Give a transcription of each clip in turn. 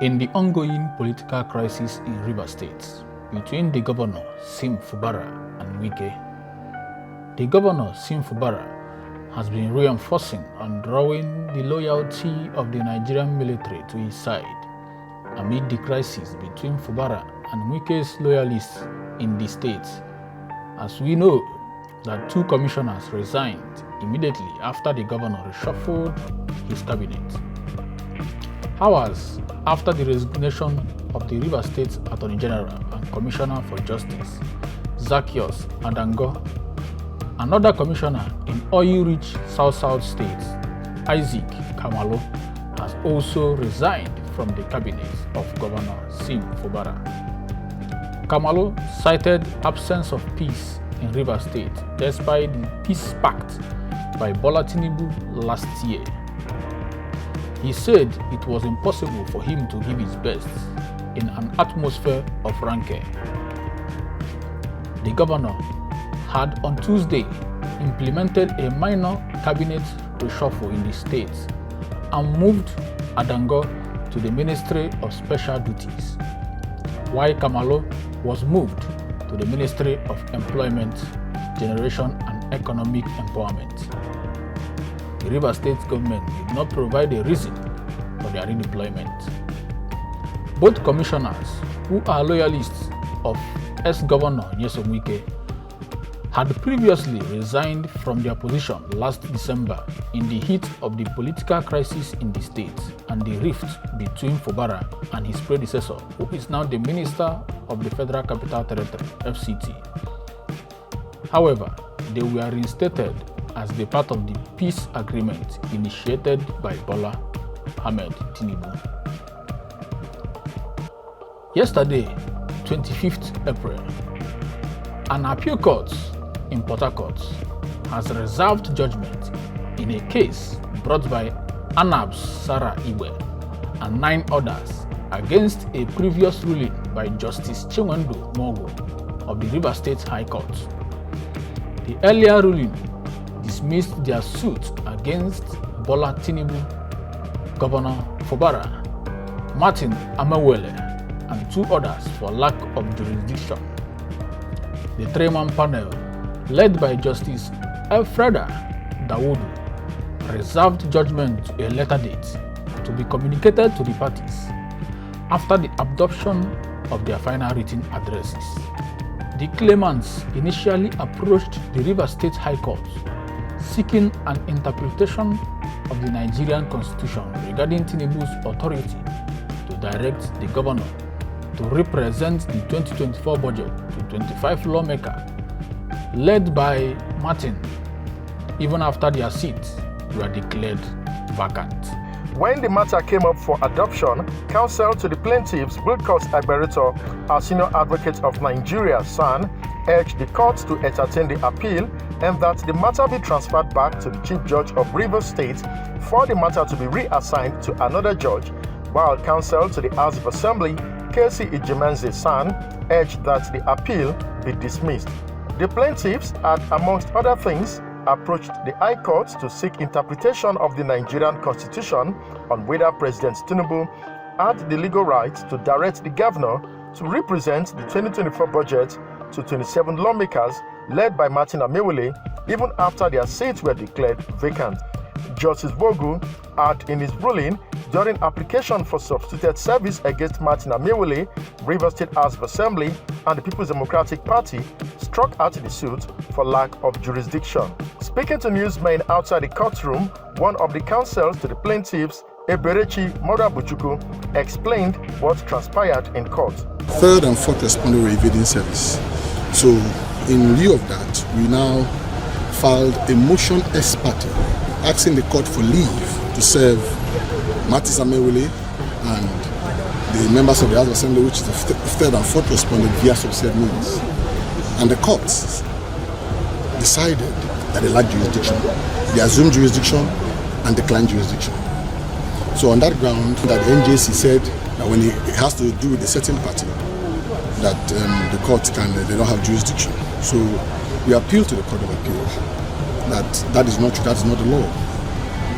In the ongoing political crisis in Rivers State between the governor Sim Fubara and Wike, the governor Sim Fubara has been reinforcing and drawing the loyalty of the Nigerian military to his side amid the crisis between Fubara and Wike's loyalists in the state. As we know that 2 commissioners resigned immediately after the governor reshuffled his cabinet. Hours after the resignation of the Rivers State Attorney General and Commissioner for Justice, Zacchaeus Adango, another commissioner in oil-rich South-South states, Isaac Kamalo, has also resigned from the cabinet of Governor Sim Fubara. Kamalo cited absence of peace in Rivers State despite the peace pact by Bola Tinubu last year. He said it was impossible for him to give his best in an atmosphere of rancor. The governor had on Tuesday implemented a minor cabinet reshuffle in the state and moved Adango to the Ministry of Special Duties, while Kamalo was moved to the Ministry of Employment, Generation and Economic Empowerment. The Rivers State government did not provide a reason for their redeployment. Both commissioners, who are loyalists of ex-governor Nyesom Wike, had previously resigned from their position last December in the heat of the political crisis in the state and the rift between Fubara and his predecessor, who is now the Minister of the Federal Capital Territory, FCT. However, they were reinstated as the part of the peace agreement initiated by Bola Ahmed Tinubu. Yesterday, 25th April, an appeal court in Port Harcourt has reserved judgment in a case brought by Anabs Sarah Iwe and 9 others against a previous ruling by Justice Chinwendu Mogo of the Rivers State High Court. The earlier ruling dismissed their suit against Bola Tinubu, Governor Fubara, Martin Amewele, and 2 others for lack of jurisdiction. The 3-man panel, led by Justice Elfreda Dawudu, reserved judgment to a later date to be communicated to the parties after the adoption of their final written addresses. The claimants initially approached the Rivers State High Court seeking an interpretation of the Nigerian Constitution regarding Tinubu's authority to direct the governor to represent the 2024 budget to 25 lawmakers led by Martin, even after their seats were declared vacant. When the matter came up for adoption, counsel to the plaintiffs, Wilcox Agberito, our senior advocate of Nigeria, SAN, urged the court to entertain the appeal and that the matter be transferred back to the Chief Judge of Rivers State for the matter to be reassigned to another judge, while counsel to the House of Assembly, Kesi Ijemenze SAN, urged that the appeal be dismissed. The plaintiffs had, amongst other things, approached the High Court to seek interpretation of the Nigerian Constitution on whether President Tinubu had the legal right to direct the governor to represent the 2024 budget to 27 lawmakers led by Martin Amewele, even after their seats were declared vacant. Justice Bogu had, in his ruling during application for substituted service against Martin Amewele, Rivers State House of Assembly, and the People's Democratic Party, struck out the suit for lack of jurisdiction. Speaking to newsmen outside the courtroom, one of the counsels to the plaintiffs, Eberechi Morabuchuku, explained what transpired in court. Third and fourth responder were evading service. So, in lieu of that, we now filed a motion ex parte asking the court for leave to serve Martin Amewele and the members of the House of Assembly, which is the third and fourth respondent, via subsidiary means. And the courts decided that they lacked jurisdiction. They assumed jurisdiction and declined jurisdiction. So on that ground, that the NJC said that when it has to do with a certain party, that the court they don't have jurisdiction. So we appeal to the Court of Appeal that is not true, that is not the law.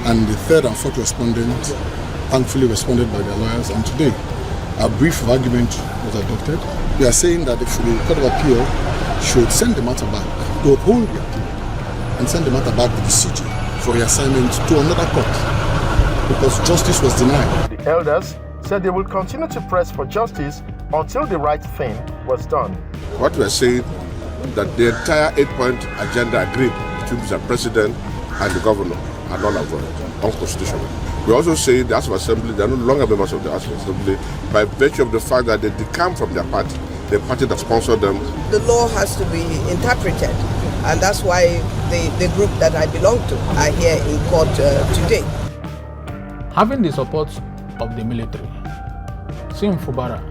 And the third and fourth respondent thankfully responded by their lawyers, and today a brief of argument was adopted. We are saying that the Court of Appeal should send the matter back to uphold the appeal and send the matter back to the CJ for reassignment to another court because justice was denied. The elders said they will continue to press for justice until the right thing was done. What we're saying that the entire 8-point agenda agreed between the president and the governor are null and void, unconstitutional. We also say the House of Assembly, they are no longer members of the House of Assembly by virtue of the fact that they decamp from their party, the party that sponsored them. The law has to be interpreted, and that's why the group that I belong to are here in court today. Having the support of the military, Fubara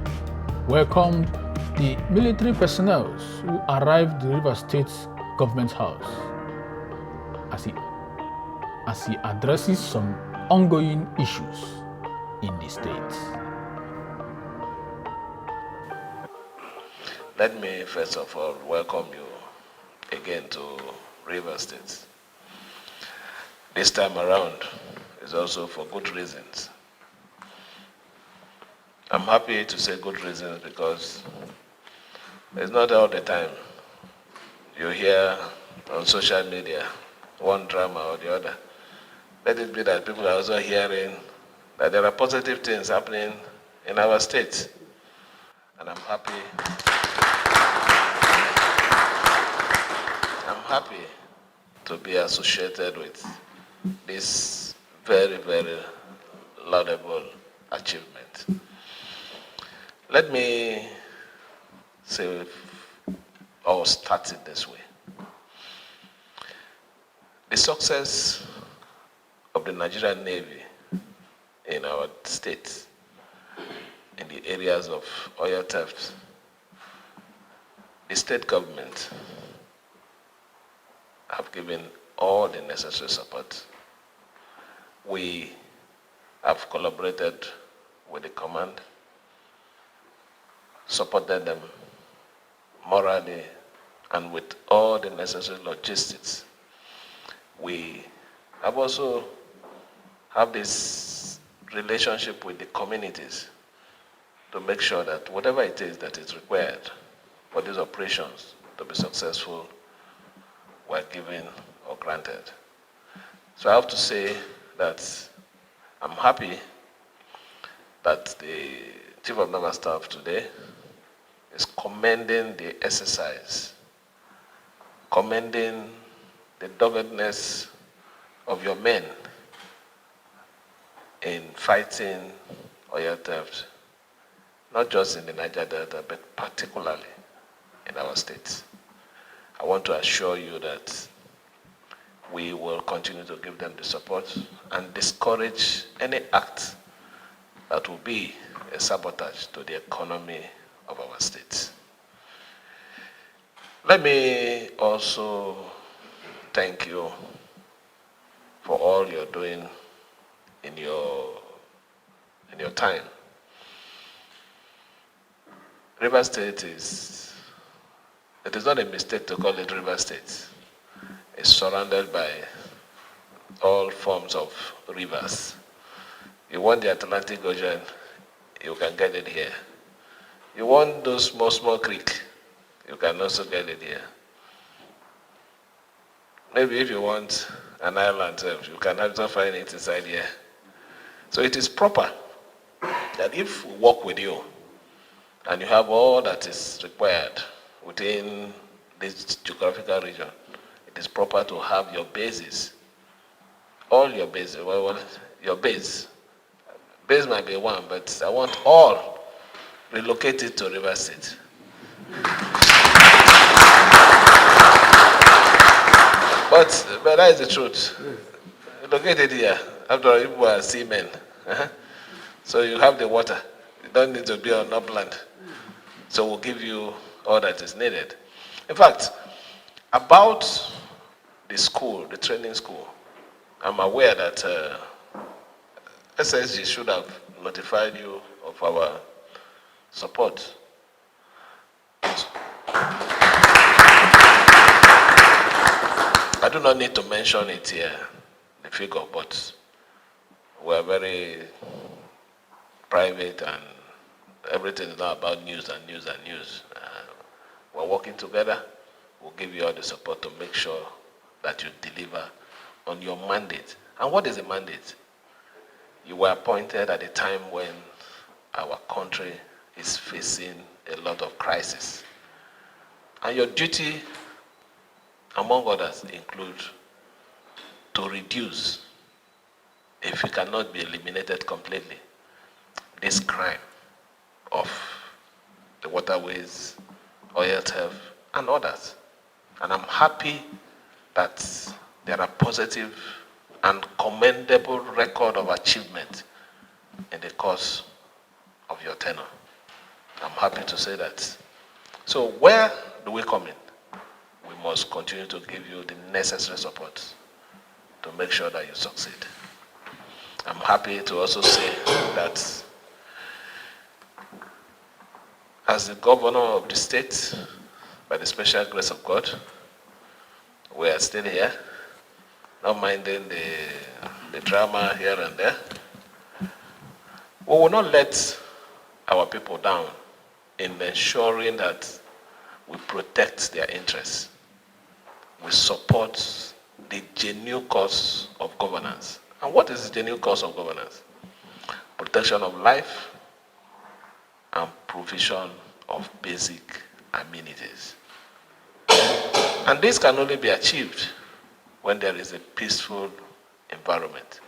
welcomed the military personnel who arrived at the Rivers State Government House as he addresses some ongoing issues in the state. Let me first of all welcome you again to Rivers State. This time around is also for good reasons. I'm happy to say good reasons because it's not all the time you hear on social media one drama or the other. Let it be that people are also hearing that there are positive things happening in our state. And I'm happy to be associated with this very, very laudable achievement. Let me say, or start it this way. The success of the Nigerian Navy in our state, in the areas of oil theft, the state government have given all the necessary support. We have collaborated with the command, supported them morally and with all the necessary logistics. We have also have this relationship with the communities to make sure that whatever it is that is required for these operations to be successful were given or granted. So I have to say that I'm happy that the Chief of Naval Staff today is commending the exercise, commending the doggedness of your men in fighting oil theft, not just in the Niger Delta, but particularly in our state. I want to assure you that we will continue to give them the support and discourage any act that will be a sabotage to the economy of our state. Let me also thank you for all you're doing in your time. Rivers State it is not a mistake to call it River State. It's surrounded by all forms of rivers. You want the Atlantic Ocean, you can get it here. You want those small creeks, you can also get it here. Maybe if you want an island, you can also find it inside here. So it is proper that if we work with you and you have all that is required within this geographical region, it is proper to have your bases, all your bases, your base. Base might be one, but I want all relocated to River State. But that is the truth. Located here, after all, people are seamen. So you have the water. You don't need to be on upland. So we'll give you all that is needed. In fact, about the school, the training school, I'm aware that SSG should have notified you of our support. I do not need to mention it here, the figure, but we're very private, and everything is now about news and news and news. We're working together. We'll give you all the support to make sure that you deliver on your mandate. And what is a mandate? You were appointed at a time when our country is facing a lot of crisis. And your duty, among others, include to reduce, if it cannot be eliminated completely, this crime of the waterways, oil theft, and others. And I'm happy that there are positive and commendable record of achievement in the course of your tenure. I'm happy to say that. So where do we come in? We must continue to give you the necessary support to make sure that you succeed. I'm happy to also say that as the governor of the state, by the special grace of God, we are still here, not minding the drama here and there. We will not let our people down in ensuring that we protect their interests. We support the genuine cause of governance. And what is the genuine cause of governance? Protection of life and provision of basic amenities. And this can only be achieved when there is a peaceful environment.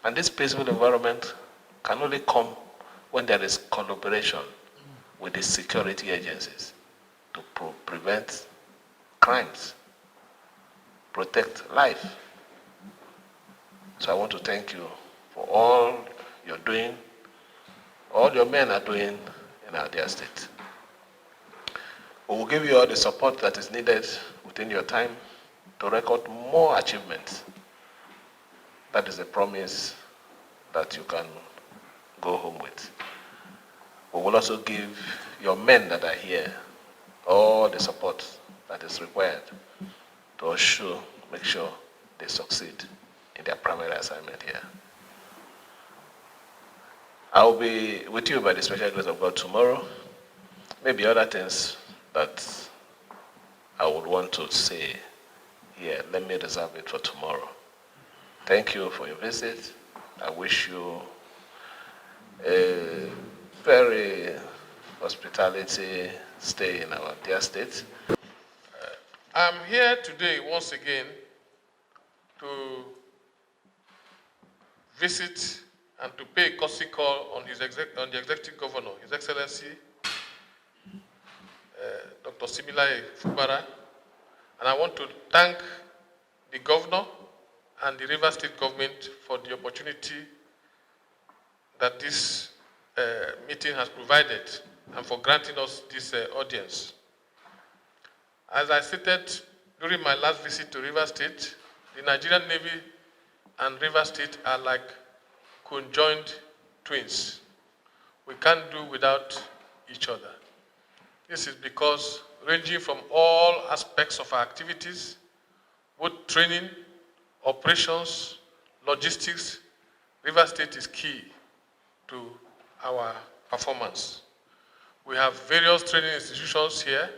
And this peaceful environment can only come when there is collaboration with the security agencies to prevent crimes, protect life. So I want to thank you for all you're doing, all your men are doing in our dear state. We will give you all the support that is needed within your time to record more achievements. That is a promise that you can go home with. We will also give your men that are here all the support that is required to make sure they succeed in their primary assignment here. I will be with you by the special grace of God tomorrow. Maybe other things that I would want to say here, let me reserve it for tomorrow. Thank you for your visit. I wish you a very hospitality stay in our dear state. I'm here today once again to visit and to pay a courtesy call on the executive governor, His Excellency Dr. Similaye Fubara, and I want to thank the governor and the Rivers State government for the opportunity that this meeting has provided and for granting us this audience. As I stated during my last visit to Rivers State, the Nigerian Navy and Rivers State are like conjoined twins. We can't do without each other. This is because ranging from all aspects of our activities, both training, operations, logistics, Rivers State is key to our performance. We have various training institutions here.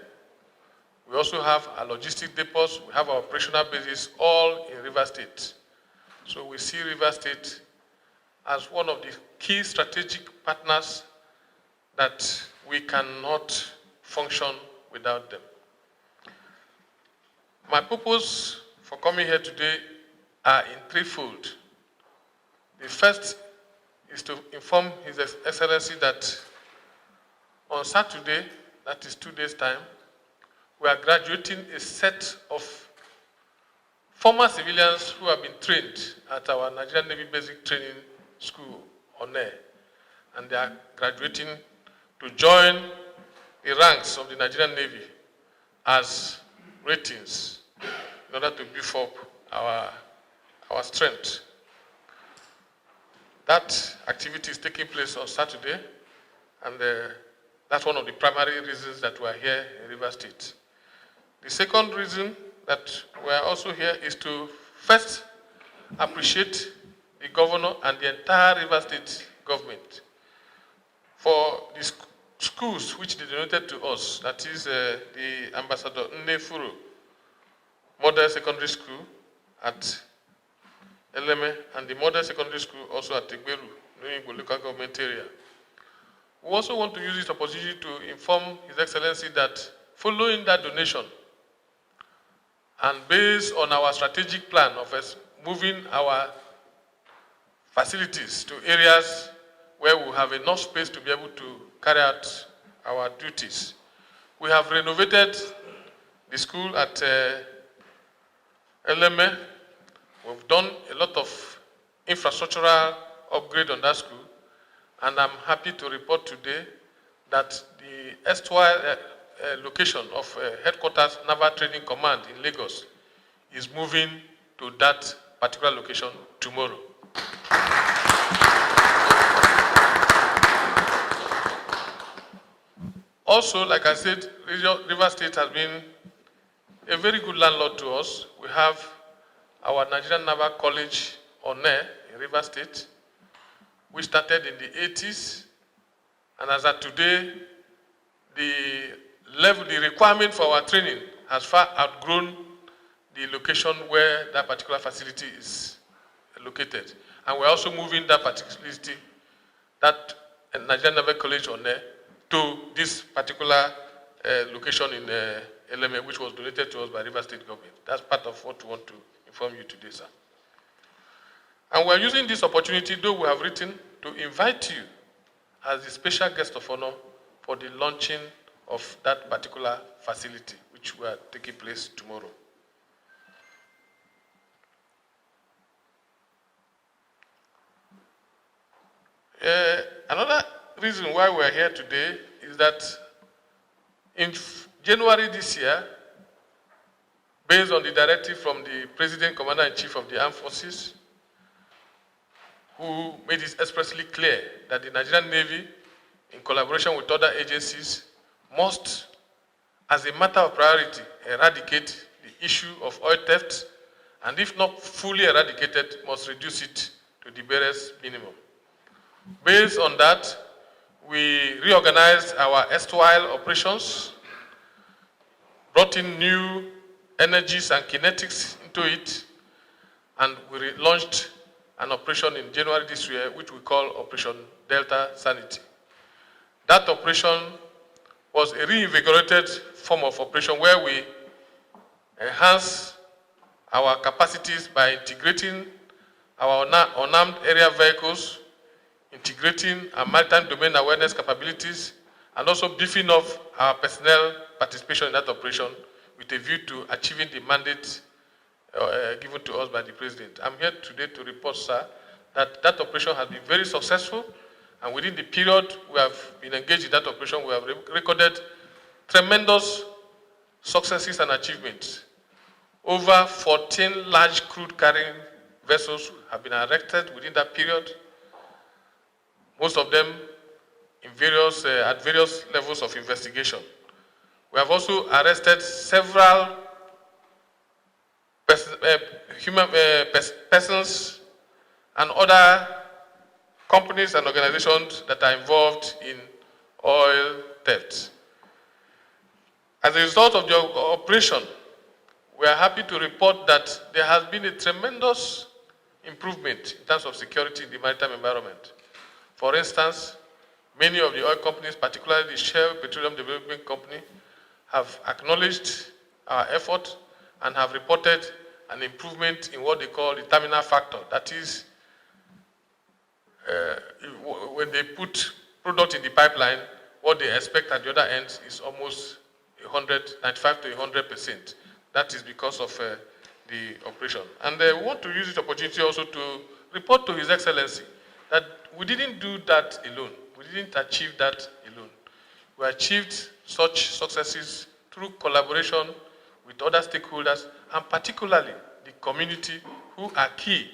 We also have our logistic depots, we have our operational bases, all in Rivers State. So we see Rivers State as one of the key strategic partners that we cannot function without them. My purpose for coming here today are in threefold. The first is to inform His Excellency that on Saturday, that is 2 days' time, we are graduating a set of former civilians who have been trained at our Nigerian Navy Basic Training School on air. And they are graduating to join the ranks of the Nigerian Navy as ratings in order to beef up our strength. That activity is taking place on Saturday, and that's one of the primary reasons that we are here in Rivers State. The second reason that we are also here is to first appreciate the governor and the entire Rivers State government for the schools which they donated to us, that is the Ambassador Nnefuru Model Secondary School at Eleme and the Model Secondary School also at Tegberu, Igbo local government area. We also want to use this opportunity to inform His Excellency that following that donation and based on our strategic plan of moving our facilities to areas where we have enough space to be able to carry out our duties, we have renovated the school at Eleme. We've done a lot of infrastructural upgrade on that school, and I'm happy to report today that the erstwhile location of headquarters Naval Training Command in Lagos is moving to that particular location tomorrow. Also, like I said, River State has been a very good landlord to us. We have our Nigerian Naval College One in River State, which started in the 80s, and as of today, the requirement for our training has far outgrown the location where that particular facility is located. And we're also moving that particular facility, that Nigerian Naval College One, to this particular location in Eleme, which was donated to us by River State government. That's part of what we want to inform you today, sir. And we're using this opportunity, though we have written, to invite you as the special guest of honor for the launching of that particular facility, which will take place tomorrow. Another reason why we're here today is that in January this year, based on the directive from the President Commander-in-Chief of the Armed Forces, who made it expressly clear that the Nigerian Navy, in collaboration with other agencies, must, as a matter of priority, eradicate the issue of oil theft, and if not fully eradicated, must reduce it to the barest minimum. Based on that, we reorganized our erstwhile operations, brought in new energies and kinetics into it, and we launched an operation in January this year, which we call Operation Delta Sanity. That operation was a reinvigorated form of operation where we enhance our capacities by integrating our unarmed area vehicles, integrating our maritime domain awareness capabilities, and also beefing up our personnel participation in that operation with a view to achieving the mandate given to us by the President. I'm here today to report, sir, that that operation has been very successful, and within the period we have been engaged in that operation, we have recorded tremendous successes and achievements. Over 14 large crude carrying vessels have been erected within that period, most of them in at various levels of investigation. We have also arrested several persons and other companies and organizations that are involved in oil theft. As a result of the operation, we are happy to report that there has been a tremendous improvement in terms of security in the maritime environment. For instance, many of the oil companies, particularly the Shell Petroleum Development Company, have acknowledged our effort and have reported an improvement in what they call the terminal factor. That is, when they put product in the pipeline, what they expect at the other end is almost 95 to 100%. That is because of the operation. And we want to use this opportunity also to report to His Excellency that we didn't do that alone. We didn't achieve that alone. We achieved such successes through collaboration with other stakeholders, and particularly the community, who are key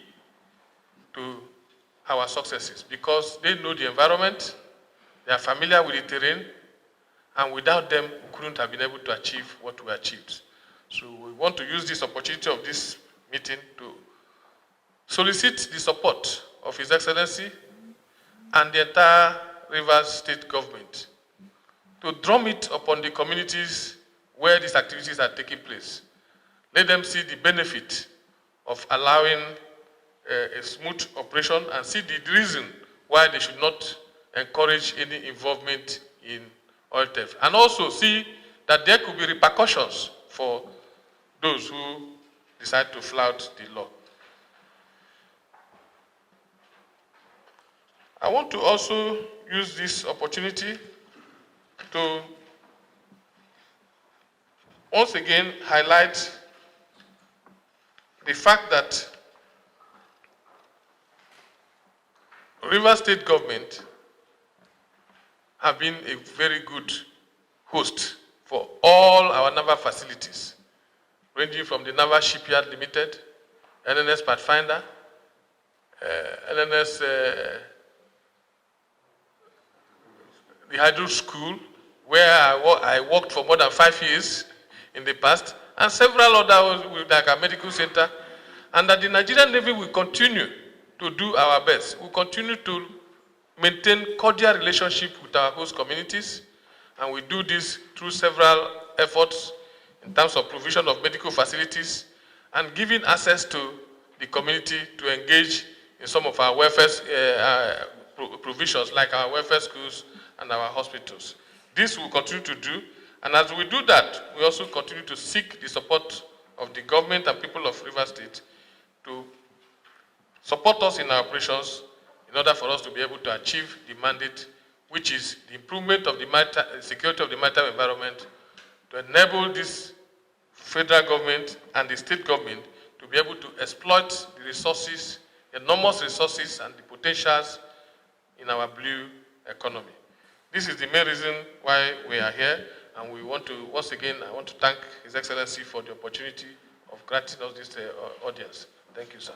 to our successes because they know the environment, they are familiar with the terrain, and without them, we couldn't have been able to achieve what we achieved. So we want to use this opportunity of this meeting to solicit the support of His Excellency and the entire Rivers State government to drum it upon the communities where these activities are taking place. Let them see the benefit of allowing a smooth operation and see the reason why they should not encourage any involvement in oil theft. And also see that there could be repercussions for those who decide to flout the law. I want to also use this opportunity to once again highlight the fact that Rivers State government have been a very good host for all our naval facilities, ranging from the Naval Shipyard Limited, NNS Pathfinder, NNS, the Hydro School, where I worked for more than 5 years in the past, and several others like our medical center, and that the Nigerian Navy will continue to do our best. We'll continue to maintain cordial relationship with our host communities, and we do this through several efforts in terms of provision of medical facilities and giving access to the community to engage in some of our welfare provisions, like our welfare schools and our hospitals. This we'll continue to do, and as we do that, we also continue to seek the support of the government and people of Rivers State to support us in our operations in order for us to be able to achieve the mandate, which is the improvement of the security of the maritime environment, to enable this federal government and the state government to be able to exploit the resources, enormous resources and the potentials in our blue economy. This is the main reason why we are here, and we want to, once again, I want to thank His Excellency for the opportunity of granting us this audience. Thank you, sir.